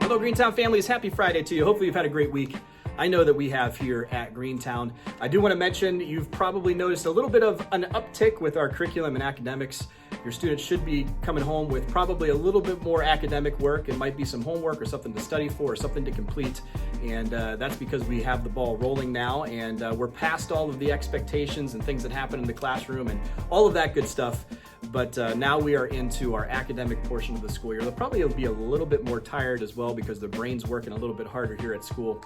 Hello, Greentown families. Happy Friday to you. Hopefully you've had a great week. I know that we have here at Greentown. I do want to mention you've probably noticed a little bit of an uptick with our curriculum and academics. Your students should be coming home with probably a little bit more academic work. It might be some homework or something to study for or something to complete. And that's because we have the ball rolling now and we're past all of the expectations and things that happen in the classroom and all of that good stuff. But now we are into our academic portion of the school year. They'll probably be a little bit more tired as well because their brain's working a little bit harder here at school,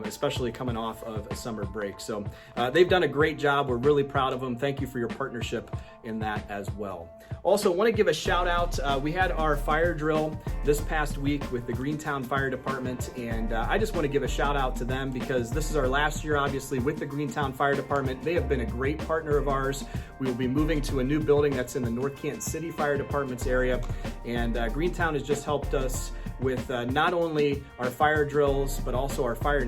especially coming off of a summer break. So they've done a great job. We're really proud of them. Thank you for your partnership in that as well. Also, want to give a shout out. We had our fire drill this past week with the Greentown Fire Department, and I just want to give a shout out to them because this is our last year, obviously, with the Greentown Fire Department. They have been a great partner of ours. We will be moving to a new building that's in the North Canton City Fire Department's area, and Greentown has just helped us with not only our fire drills, but also our fire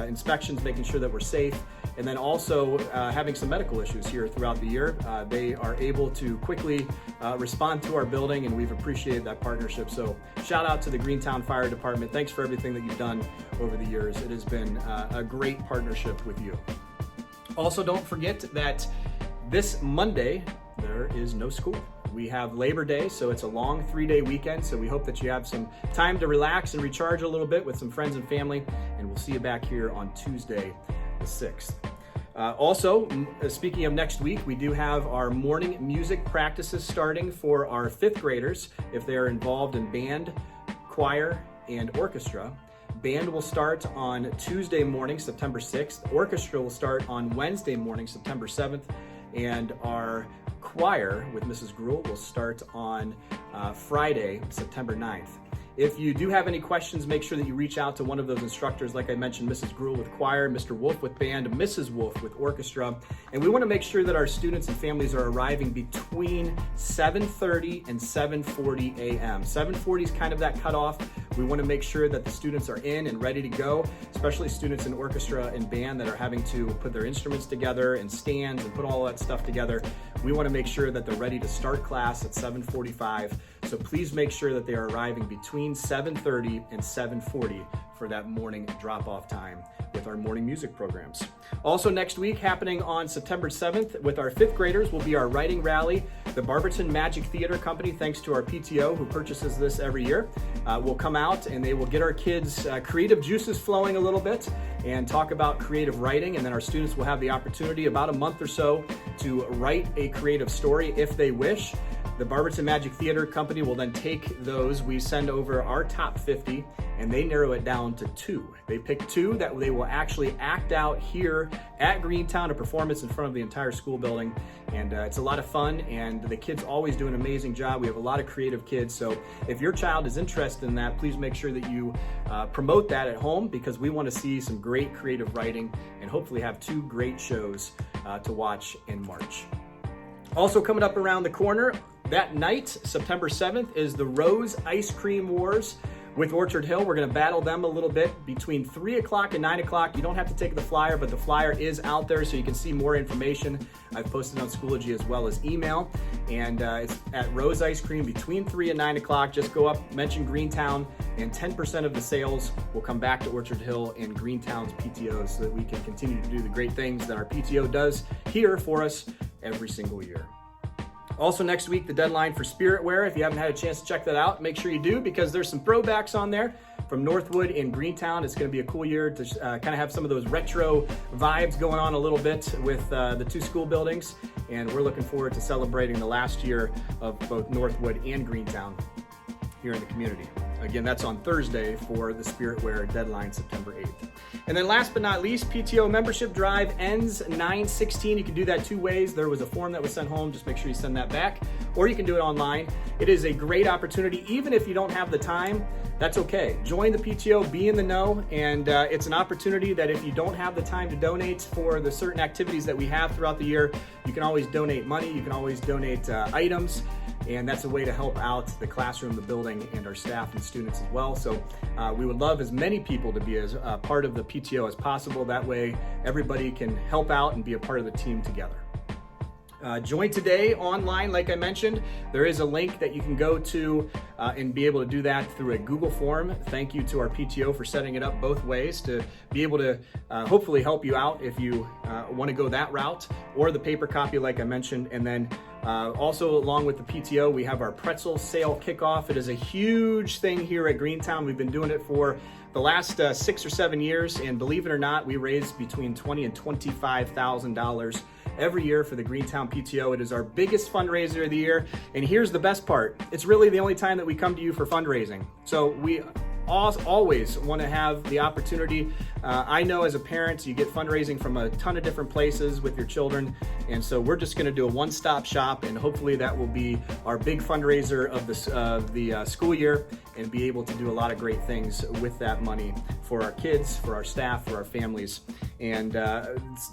inspections, making sure that we're safe, and then also having some medical issues here throughout the year. They are able to quickly respond to our building, and we've appreciated that partnership. So shout out to the Greentown Fire Department. Thanks for everything that you've done over the years. It has been a great partnership with you. Also, don't forget that this Monday, there is no school. We have Labor Day, so it's a long 3-day weekend, so we hope that you have some time to relax and recharge a little bit with some friends and family, and we'll see you back here on Tuesday, the 6th. Also, speaking of next week, we do have our morning music practices starting for our 5th graders if they are involved in band, choir, and orchestra. Band will start on Tuesday morning, September 6th. Orchestra will start on Wednesday morning, September 7th. And our choir with Mrs. Gruhl will start on Friday, September 9th. If you do have any questions, make sure that you reach out to one of those instructors. Like I mentioned, Mrs. Gruhl with choir, Mr. Wolf with band, Mrs. Wolf with orchestra. And we want to make sure that our students and families are arriving between 7:30 and 7:40 a.m. 7:40 is kind of that cutoff. We want to make sure that the students are in and ready to go, especially students in orchestra and band that are having to put their instruments together and stands and put all that stuff together. We want to make sure that they're ready to start class at 7:45. So please make sure that they are arriving between 7:30 and 7:40 for that morning drop-off time with our morning music programs. Also next week, happening on September 7th with our 5th graders, will be our writing rally. The Barberton Magic Theater Company, thanks to our PTO who purchases this every year, will come out and they will get our kids' creative juices flowing a little bit and talk about creative writing. And then our students will have the opportunity about a month or so to write a creative story if they wish. The Barberton Magic Theater Company will then take those. We send over our top 50 and they narrow it down to 2. They pick 2 that they will actually act out here at Greentown, a performance in front of the entire school building. And it's a lot of fun, and the kids always do an amazing job. We have a lot of creative kids. So if your child is interested in that, please make sure that you promote that at home, because we want to see some great creative writing and hopefully have 2 great shows to watch in March. Also coming up around the corner, that night, September 7th, is the Rose Ice Cream Wars with Orchard Hill. We're going to battle them a little bit between 3 o'clock and 9 o'clock. You don't have to take the flyer, but the flyer is out there so you can see more information. I've posted on Schoology as well as email. And it's at Rose Ice Cream between 3 and 9 o'clock. Just go up, mention Greentown, and 10% of the sales will come back to Orchard Hill and Greentown's PTO so that we can continue to do the great things that our PTO does here for us every single year. Also next week, the deadline for Spirit Wear. If you haven't had a chance to check that out, make sure you do, because there's some throwbacks on there from Northwood and Greentown. It's going to be a cool year to kind of have some of those retro vibes going on a little bit with the 2 school buildings. And we're looking forward to celebrating the last year of both Northwood and Greentown here in the community. Again, that's on Thursday for the Spirit Wear deadline, September 8th. And then last but not least, PTO membership drive ends 9/16. You can do that 2 ways. There was a form that was sent home. Just make sure you send that back, or you can do it online. It is a great opportunity. Even if you don't have the time, that's okay. Join the PTO, be in the know, and it's an opportunity that if you don't have the time to donate for the certain activities that we have throughout the year, you can always donate money, you can always donate items, and that's a way to help out the classroom, the building, and our staff and students as well. So we would love as many people to be as part of the PTO as possible. That way everybody can help out and be a part of the team together. Join today online, like I mentioned. There is a link that you can go to and be able to do that through a Google form. Thank you to our PTO for setting it up both ways to be able to hopefully help you out if you want to go that route, or the paper copy like I mentioned. And then also along with the PTO, we have our pretzel sale kickoff. It is a huge thing here at Greentown. We've been doing it for the last 6 or 7 years, and believe it or not, we raise between $20,000 and $25,000 every year for the Greentown PTO. It is our biggest fundraiser of the year, and here's the best part. It's really the only time that we come to you for fundraising. So we always want to have the opportunity. I know as a parent, you get fundraising from a ton of different places with your children, and so we're just going to do a one-stop shop, and hopefully that will be our big fundraiser of the school year, and be able to do a lot of great things with that money for our kids, for our staff, for our families. And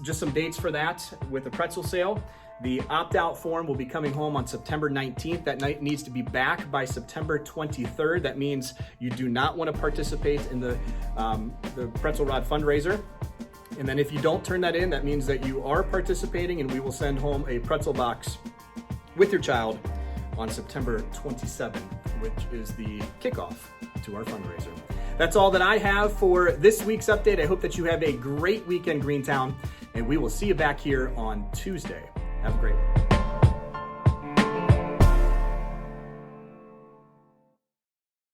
just some dates for that with the pretzel sale. The opt-out form will be coming home on September 19th. That night needs to be back by September 23rd. That means you do not want to participate in the Pretzel Rod fundraiser. And then if you don't turn that in, that means that you are participating, and we will send home a pretzel box with your child on September 27th, which is the kickoff to our fundraiser. That's all that I have for this week's update. I hope that you have a great weekend, Greentown, and we will see you back here on Tuesday. Have a great one.